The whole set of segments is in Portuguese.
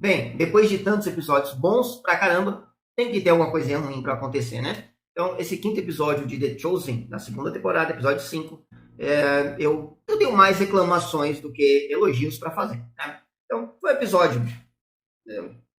Bem, depois de tantos episódios bons pra caramba, tem que ter alguma coisinha ruim pra acontecer, né? Então, esse quinto episódio de The Chosen, da segunda temporada, episódio 5, eu tenho mais reclamações do que elogios pra fazer, né? Então, foi um episódio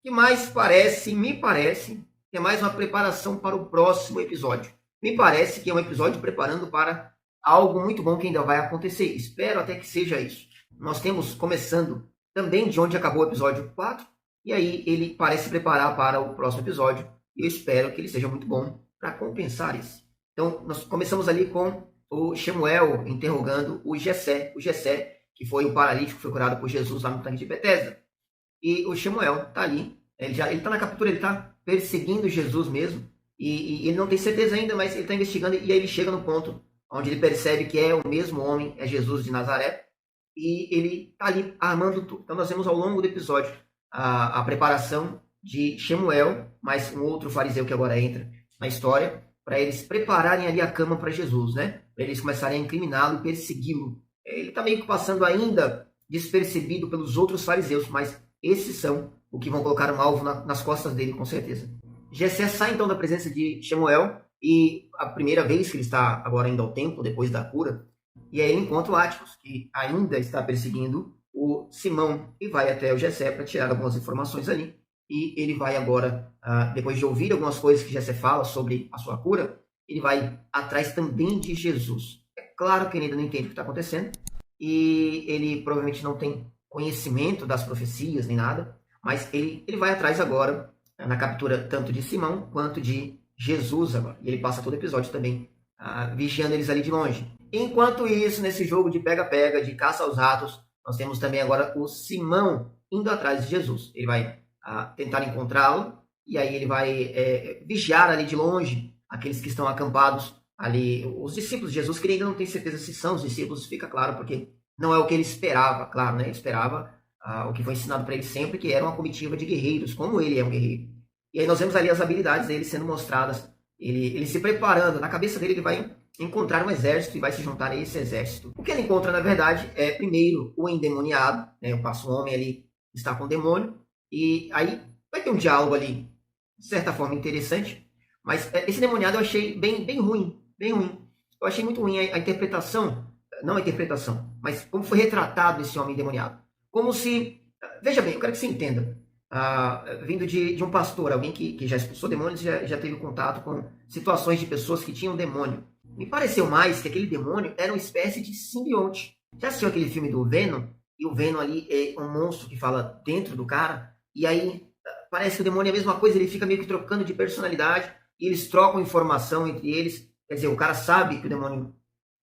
que mais parece, me parece, que é mais uma preparação para o próximo episódio. Me parece que é um episódio preparando para algo muito bom que ainda vai acontecer. Espero até que seja isso. Nós temos começando também de onde acabou o episódio 4, e aí ele parece preparar para o próximo episódio, e eu espero que ele seja muito bom para compensar isso. Então, nós começamos ali com o Shemuel interrogando o Gessé, que foi o paralítico que foi curado por Jesus lá no tanque de Betesda. E o Shemuel tá ali, ele tá na captura, ele tá perseguindo Jesus mesmo, e ele não tem certeza ainda, mas ele tá investigando, e aí ele chega no ponto onde ele percebe que é o mesmo homem, é Jesus de Nazaré, e ele tá ali armando tudo. Então nós vemos ao longo do episódio a preparação de Shemuel, mais um outro fariseu que agora entra na história, para eles prepararem ali a cama para Jesus, né? Para eles começarem a incriminá-lo e persegui-lo. Ele tá meio que passando ainda despercebido pelos outros fariseus, mas esses são o que vão colocar um alvo nas costas dele, com certeza. Jessé sai então da presença de Shemuel, e a primeira vez que ele está agora indo ao templo, depois da cura, e aí ele encontra o Áticos, que ainda está perseguindo o Simão, e vai até o Jessé para tirar algumas informações ali. E ele vai agora, depois de ouvir algumas coisas que Jessé fala sobre a sua cura, ele vai atrás também de Jesus. É claro que ele ainda não entende o que está acontecendo, e ele provavelmente não tem conhecimento das profecias nem nada, mas ele vai atrás agora na captura tanto de Simão quanto de Jesus agora. E ele passa todo o episódio também vigiando eles ali de longe. Enquanto isso, nesse jogo de pega-pega, de caça aos ratos, nós temos também agora o Simão indo atrás de Jesus. Ele vai tentar encontrá-lo, e aí ele vai vigiar ali de longe aqueles que estão acampados ali, os discípulos de Jesus, que ele ainda não tem certeza se são os discípulos, fica claro, porque não é o que ele esperava, claro, né? Ele esperava o que foi ensinado para ele sempre, que era uma comitiva de guerreiros, como ele é um guerreiro. E aí nós vemos ali as habilidades dele sendo mostradas, ele se preparando, na cabeça dele ele vai encontrar um exército e vai se juntar a esse exército. O que ele encontra, na verdade, é primeiro o endemoniado, né? O passo-homem ali está com o demônio, e aí vai ter um diálogo ali, de certa forma, interessante, mas esse demoniado eu achei bem ruim, bem ruim. Eu achei muito ruim a interpretação, não a interpretação, mas como foi retratado esse homem endemoniado. Como se, veja bem, eu quero que você entenda, vindo de um pastor, alguém que já expulsou demônios, já teve contato com situações de pessoas que tinham demônio. Me pareceu mais que aquele demônio era uma espécie de simbionte. Já assistiu aquele filme do Venom? E o Venom ali é um monstro que fala dentro do cara, e aí parece que o demônio é a mesma coisa, ele fica meio que trocando de personalidade, e eles trocam informação entre eles. Quer dizer, o cara sabe que o demônio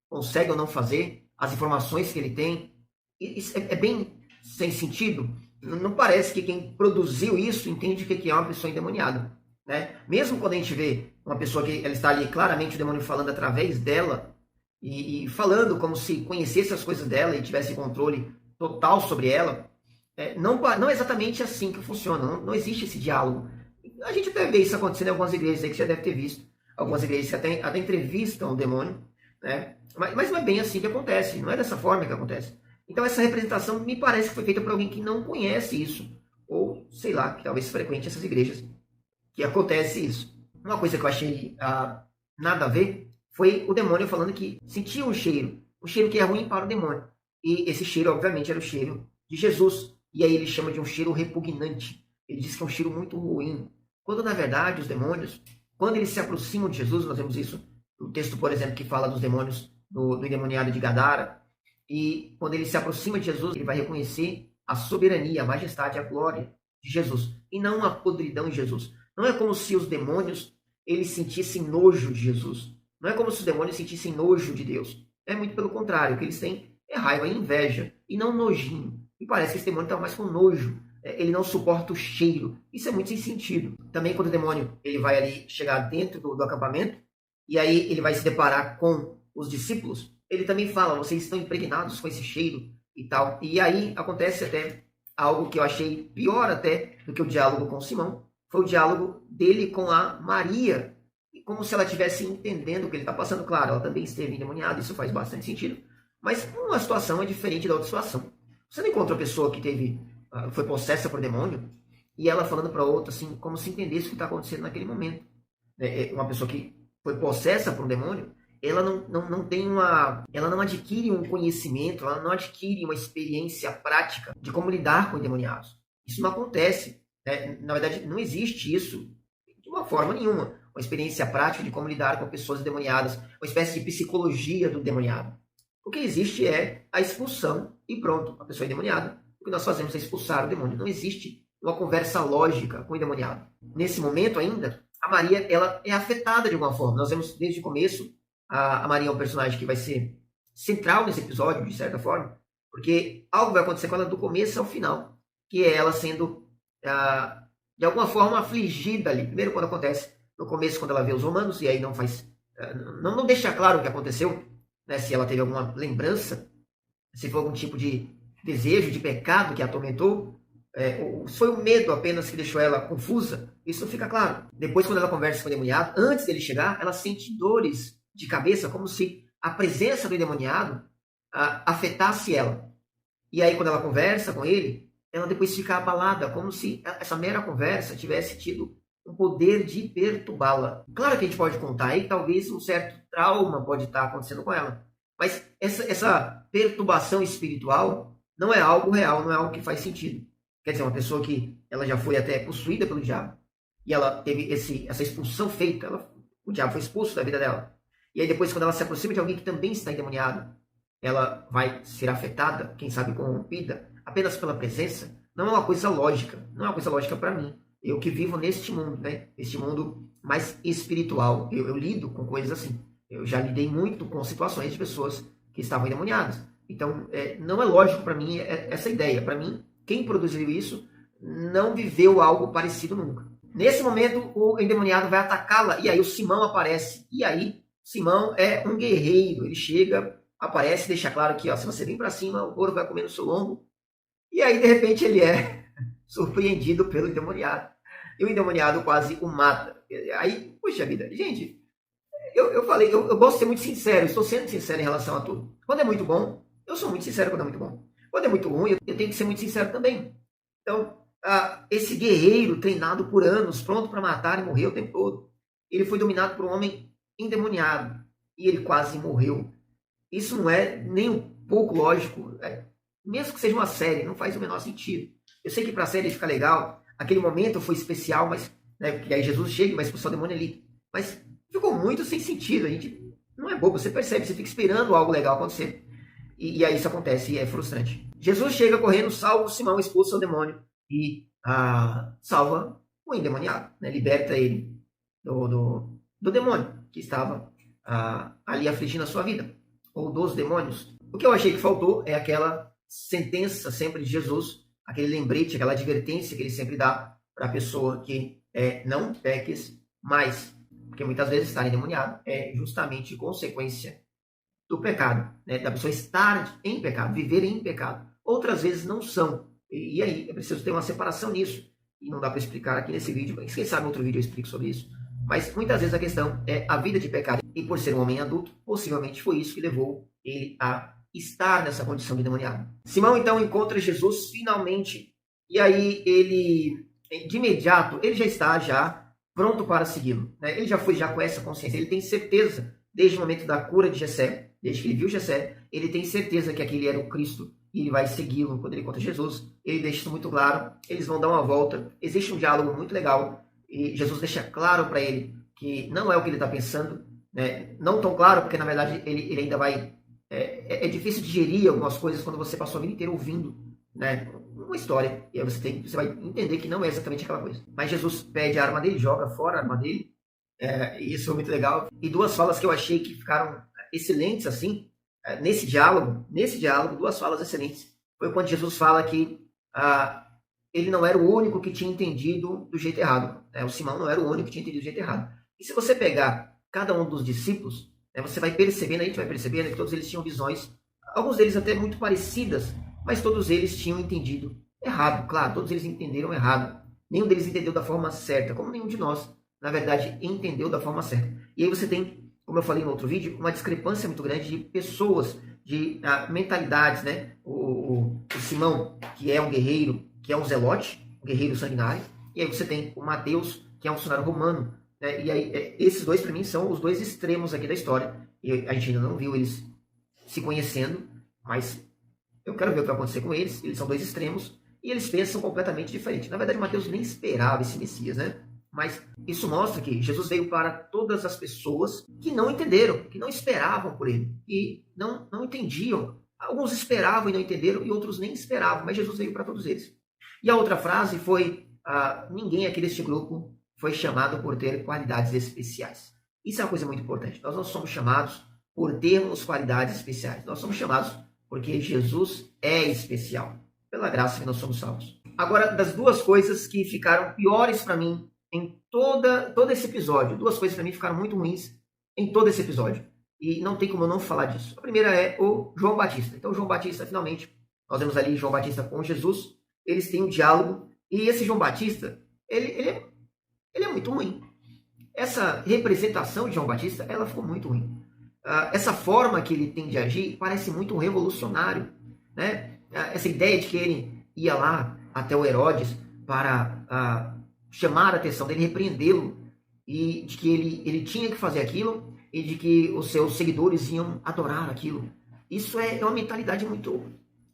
consegue ou não fazer, as informações que ele tem. Isso é bem sem sentido. Não parece que quem produziu isso entende o que é uma pessoa endemoniada, né? Mesmo quando a gente vê uma pessoa que ela está ali, claramente o demônio falando através dela, e falando como se conhecesse as coisas dela e tivesse controle total sobre ela, não é exatamente assim que funciona, não existe esse diálogo. A gente até vê isso acontecendo em algumas igrejas aí que você já deve ter visto, algumas igrejas que até entrevistam o demônio, né? Mas não é bem assim que acontece, não é dessa forma que acontece. Então essa representação me parece que foi feita por alguém que não conhece isso, ou sei lá, que talvez frequente essas igrejas, que acontece isso. Uma coisa que eu achei nada a ver foi o demônio falando que sentia um cheiro que é ruim para o demônio. E esse cheiro, obviamente, era o cheiro de Jesus. E aí ele chama de um cheiro repugnante. Ele diz que é um cheiro muito ruim. Quando, na verdade, os demônios, quando eles se aproximam de Jesus, nós vemos isso no texto, por exemplo, que fala dos demônios do endemoniado de Gadara, e quando ele se aproxima de Jesus, ele vai reconhecer a soberania, a majestade, a glória de Jesus, e não a podridão de Jesus. Não é como se os demônios eles sentissem nojo de Jesus. Não é como se os demônios sentissem nojo de Deus. É muito pelo contrário. O que eles têm é raiva e inveja, e não nojinho. E parece que esse demônio está mais com nojo. Ele não suporta o cheiro. Isso é muito sem sentido. Também quando o demônio ele vai ali chegar dentro do acampamento, e aí ele vai se deparar com os discípulos, ele também fala, vocês estão impregnados com esse cheiro e tal. E aí acontece até algo que eu achei pior até do que o diálogo com Simão, foi o diálogo dele com a Maria, como se ela estivesse entendendo o que ele está passando. Claro, ela também esteve endemoniada, isso faz bastante sentido, mas uma situação é diferente da outra situação. Você não encontra uma pessoa que foi possessa por demônio, e ela falando para outra, assim, como se entendesse o que está acontecendo naquele momento. Uma pessoa que foi possessa por um demônio, ela não tem ela não adquire um conhecimento, ela não adquire uma experiência prática de como lidar com endemoniados. Isso não acontece. Na verdade, não existe isso de uma forma nenhuma. Uma experiência prática de como lidar com pessoas endemoniadas, uma espécie de psicologia do demoniado. O que existe é a expulsão e pronto, a pessoa é endemoniada. O que nós fazemos é expulsar o demônio. Não existe uma conversa lógica com o endemoniado. Nesse momento ainda, a Maria ela é afetada de alguma forma. Nós vemos desde o começo, a Maria é um personagem que vai ser central nesse episódio, de certa forma, porque algo vai acontecer com ela do começo ao final, que é ela sendo, de alguma forma, afligida ali. Primeiro, quando acontece no começo, quando ela vê os romanos, e aí não deixa claro o que aconteceu, né, se ela teve alguma lembrança, se foi algum tipo de desejo, de pecado que a atormentou, ou foi o medo apenas que deixou ela confusa, isso não fica claro. Depois, quando ela conversa com o endemoniado, antes dele chegar, ela sente dores de cabeça, como se a presença do endemoniado afetasse ela. E aí, quando ela conversa com ele, ela depois fica abalada, como se essa mera conversa tivesse tido um poder de perturbá-la. Claro que a gente pode contar aí que talvez um certo trauma pode estar acontecendo com ela, mas essa perturbação espiritual não é algo real, não é algo que faz sentido. Quer dizer, uma pessoa que ela já foi até possuída pelo diabo, e ela teve essa expulsão feita, o diabo foi expulso da vida dela. E aí depois, quando ela se aproxima de alguém que também está endemoniado, ela vai ser afetada, quem sabe corrompida, apenas pela presença. Não é uma coisa lógica, não é uma coisa lógica para mim. Eu que vivo neste mundo, né? Este mundo mais espiritual. Eu lido com coisas assim. Eu já lidei muito com situações de pessoas que estavam endemoniadas. Então, não é lógico para mim essa ideia. Para mim, quem produziu isso não viveu algo parecido nunca. Nesse momento, o endemoniado vai atacá-la e aí o Simão aparece. E aí, Simão é um guerreiro. Ele chega, aparece, deixa claro que ó, se você vir para cima, o ouro vai comer no seu lombo. E aí, de repente, ele é surpreendido pelo endemoniado. E o endemoniado quase o mata. Aí, puxa vida, gente, eu falei, eu gosto de ser muito sincero, estou sendo sincero em relação a tudo. Quando é muito bom, eu sou muito sincero quando é muito bom. Quando é muito ruim, eu tenho que ser muito sincero também. Então, esse guerreiro treinado por anos, pronto para matar e morrer o tempo todo, ele foi dominado por um homem endemoniado e ele quase morreu. Isso não é nem um pouco lógico, mesmo que seja uma série, não faz o menor sentido. Eu sei que para a série fica legal, aquele momento foi especial, mas que aí Jesus chega e vai expulsar o demônio ali. Mas ficou muito sem sentido, a gente não é bobo, você percebe, você fica esperando algo legal acontecer. E aí isso acontece e é frustrante. Jesus chega correndo, salva o Simão, expulsa o demônio e salva o endemoniado, né? Liberta ele do demônio que estava ali afligindo a sua vida, ou dos demônios. O que eu achei que faltou é aquela sentença sempre de Jesus, aquele lembrete, aquela advertência que ele sempre dá para a pessoa que não peques mais. Porque muitas vezes estar endemoniado é justamente consequência do pecado, né? Da pessoa estar em pecado, viver em pecado. Outras vezes não são. E aí é preciso ter uma separação nisso. E não dá para explicar aqui nesse vídeo, mas quem sabe em outro vídeo eu explico sobre isso. Mas muitas vezes a questão é a vida de pecado. E por ser um homem adulto, possivelmente foi isso que levou ele a estar nessa condição de endemoniado. Simão então encontra Jesus finalmente. E aí ele, de imediato, ele já está pronto para segui-lo, né? Ele já com essa consciência. Ele tem certeza, desde o momento da cura de Jessé, desde que ele viu Jessé, ele tem certeza que aquele era o Cristo e ele vai segui-lo quando ele encontra Jesus. Ele deixa isso muito claro. Eles vão dar uma volta. Existe um diálogo muito legal. E Jesus deixa claro para ele que não é o que ele está pensando, né? Não tão claro, porque na verdade ele ainda vai... É difícil digerir algumas coisas quando você passou a vida inteira ouvindo, né, uma história. E aí você vai entender que não é exatamente aquela coisa. Mas Jesus pede a arma dele, joga fora a arma dele. E isso foi muito legal. E duas falas que eu achei que ficaram excelentes, assim, nesse diálogo, duas falas excelentes. Foi quando Jesus fala que ele não era o único que tinha entendido do jeito errado. O Simão não era o único que tinha entendido do jeito errado. E se você pegar cada um dos discípulos, você vai percebendo, a gente vai percebendo que todos eles tinham visões, alguns deles até muito parecidas, mas todos eles tinham entendido errado. Claro, todos eles entenderam errado. Nenhum deles entendeu da forma certa, como nenhum de nós, na verdade, entendeu da forma certa. E aí você tem, como eu falei no outro vídeo, uma discrepância muito grande de pessoas, de mentalidades, né? O Simão, que é um guerreiro, que é um zelote guerreiro sanguinário, e aí você tem o Mateus, que é um funcionário romano, né? E aí, esses dois, para mim, são os dois extremos aqui da história. E a gente ainda não viu eles se conhecendo, mas eu quero ver o que vai acontecer com eles. Eles são dois extremos e eles pensam completamente diferente. Na verdade, Mateus nem esperava esse Messias, né? Mas isso mostra que Jesus veio para todas as pessoas que não entenderam, que não esperavam por ele, e não entendiam. Alguns esperavam e não entenderam, e outros nem esperavam, mas Jesus veio para todos eles. E a outra frase foi: ninguém aqui deste grupo foi chamado por ter qualidades especiais. Isso é uma coisa muito importante. Nós não somos chamados por termos qualidades especiais. Nós somos chamados porque Jesus é especial. Pela graça que nós somos salvos. Agora, das duas coisas que ficaram piores para mim em todo esse episódio, duas coisas para mim ficaram muito ruins em todo esse episódio. E não tem como eu não falar disso. A primeira é o João Batista. Então, João Batista, finalmente, nós vemos ali João Batista com Jesus. Eles têm um diálogo. E esse João Batista, ele é muito ruim. Essa representação de João Batista, ela ficou muito ruim. Essa forma que ele tem de agir parece muito um revolucionário, né? Essa ideia de que ele ia lá até o Herodes para chamar a atenção dele, repreendê-lo, e de que ele tinha que fazer aquilo e de que os seus seguidores iam adorar aquilo. Isso é uma mentalidade muito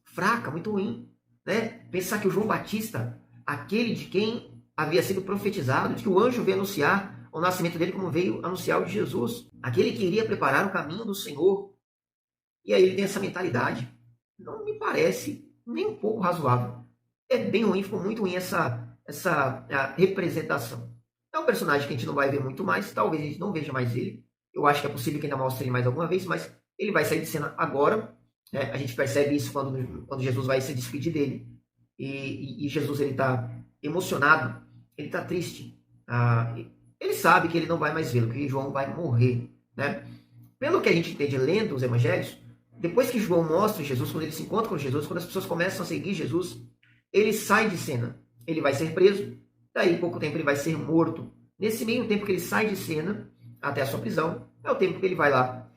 fraca, muito ruim, né? Pensar que o João Batista, aquele de quem havia sido profetizado, de que o anjo veio anunciar o nascimento dele como veio anunciar o de Jesus, aquele que iria preparar o caminho do Senhor, e aí ele tem essa mentalidade. Não me parece nem um pouco razoável. É bem ruim, ficou muito ruim essa representação. É um personagem que a gente não vai ver muito mais, talvez a gente não veja mais ele. Eu acho que é possível que ainda mostre ele mais alguma vez, mas ele vai sair de cena agora. Né? A gente percebe isso quando Jesus vai se despedir dele. E Jesus está emocionado, ele está triste. Ele sabe que ele não vai mais vê-lo, que João vai morrer. Né? Pelo que a gente entende lendo os evangelhos, depois que João mostra Jesus, quando ele se encontra com Jesus, quando as pessoas começam a seguir Jesus, ele sai de cena. Ele vai ser preso, daí pouco tempo ele vai ser morto. Nesse meio tempo que ele sai de cena, até a sua prisão, é o tempo que ele vai lá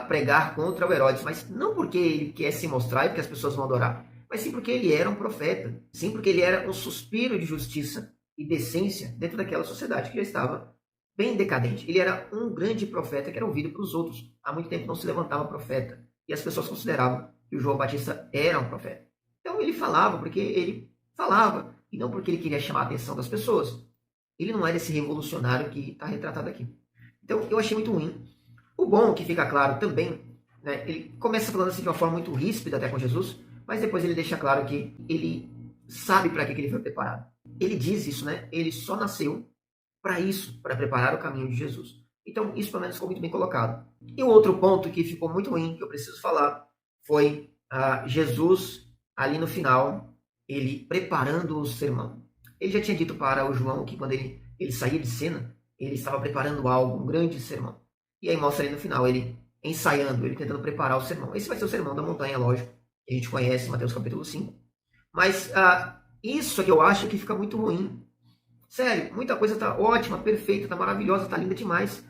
pregar contra o Herodes, mas não porque ele quer se mostrar e porque as pessoas vão adorar, mas sim porque ele era um profeta, sim porque ele era um suspiro de justiça e decência dentro daquela sociedade que já estava bem decadente. Ele era um grande profeta que era ouvido pelos outros. Há muito tempo não se levantava profeta, e as pessoas consideravam que o João Batista era um profeta. Então ele falava porque ele falava, e não porque ele queria chamar a atenção das pessoas. Ele não era esse revolucionário que está retratado aqui. Então eu achei muito ruim. O bom, que fica claro também, né, ele começa falando assim de uma forma muito ríspida até com Jesus, mas depois ele deixa claro que ele sabe para que ele foi preparado. Ele diz isso, né? Ele só nasceu para isso, para preparar o caminho de Jesus. Então isso pelo menos ficou muito bem colocado. E o outro ponto que ficou muito ruim, que eu preciso falar, foi Jesus ali no final, ele preparando o sermão. Ele já tinha dito para o João que quando ele saía de cena, ele estava preparando algo, um grande sermão. E aí mostra ali no final, ele ensaiando, ele tentando preparar o sermão. Esse vai ser o sermão da montanha, lógico, que a gente conhece, Mateus capítulo 5. Mas isso é que eu acho que fica muito ruim. Sério, muita coisa está ótima, perfeita, está maravilhosa, está linda demais.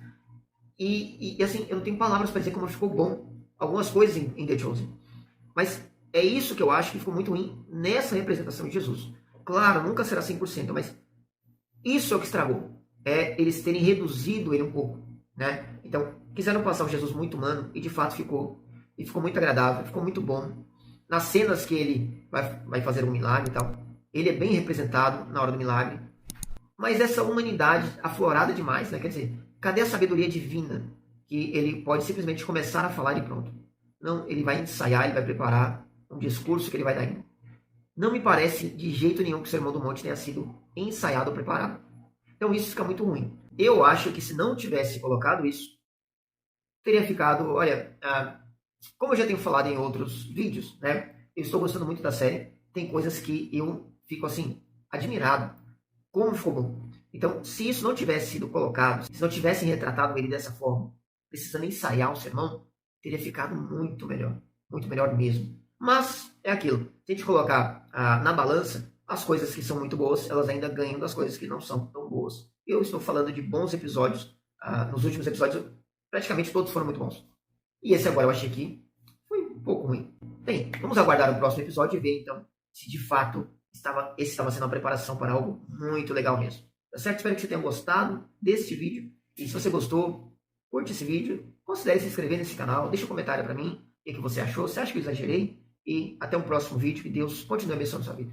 E assim, eu não tenho palavras para dizer como ficou bom algumas coisas em The Chosen. Mas é isso que eu acho que ficou muito ruim nessa representação de Jesus. Claro, nunca será 100%, mas isso é o que estragou. É eles terem reduzido ele um pouco. Né? Então, quiseram passar um Jesus muito humano, e de fato ficou. E ficou muito agradável, ficou muito bom. Nas cenas que ele vai fazer um milagre e tal, ele é bem representado na hora do milagre. Mas essa humanidade aflorada demais, né? Quer dizer, cadê a sabedoria divina? Que ele pode simplesmente começar a falar e pronto. Não, ele vai ensaiar, ele vai preparar um discurso que ele vai dar ainda. Não me parece de jeito nenhum que o Sermão do Monte tenha sido ensaiado ou preparado. Então isso fica muito ruim. Eu acho que se não tivesse colocado isso, teria ficado, olha, como eu já tenho falado em outros vídeos, né? Eu estou gostando muito da série. Tem coisas que eu fico assim, admirado. Como ficou bom. Então, se isso não tivesse sido colocado, se não tivessem retratado ele dessa forma, precisando ensaiar um sermão, teria ficado muito melhor mesmo. Mas é aquilo, se a gente colocar na balança, as coisas que são muito boas, elas ainda ganham das coisas que não são tão boas. Eu estou falando de bons episódios, nos últimos episódios praticamente todos foram muito bons. E esse agora eu achei que foi um pouco ruim. Bem, vamos aguardar o próximo episódio e ver então se de fato esse estava sendo uma preparação para algo muito legal mesmo. Tá certo? Espero que você tenha gostado deste vídeo. E se você gostou, curte esse vídeo, considere se inscrever nesse canal, deixa um comentário para mim, o que você achou, você acha que eu exagerei? E até o próximo vídeo, que Deus continue abençoando sua vida.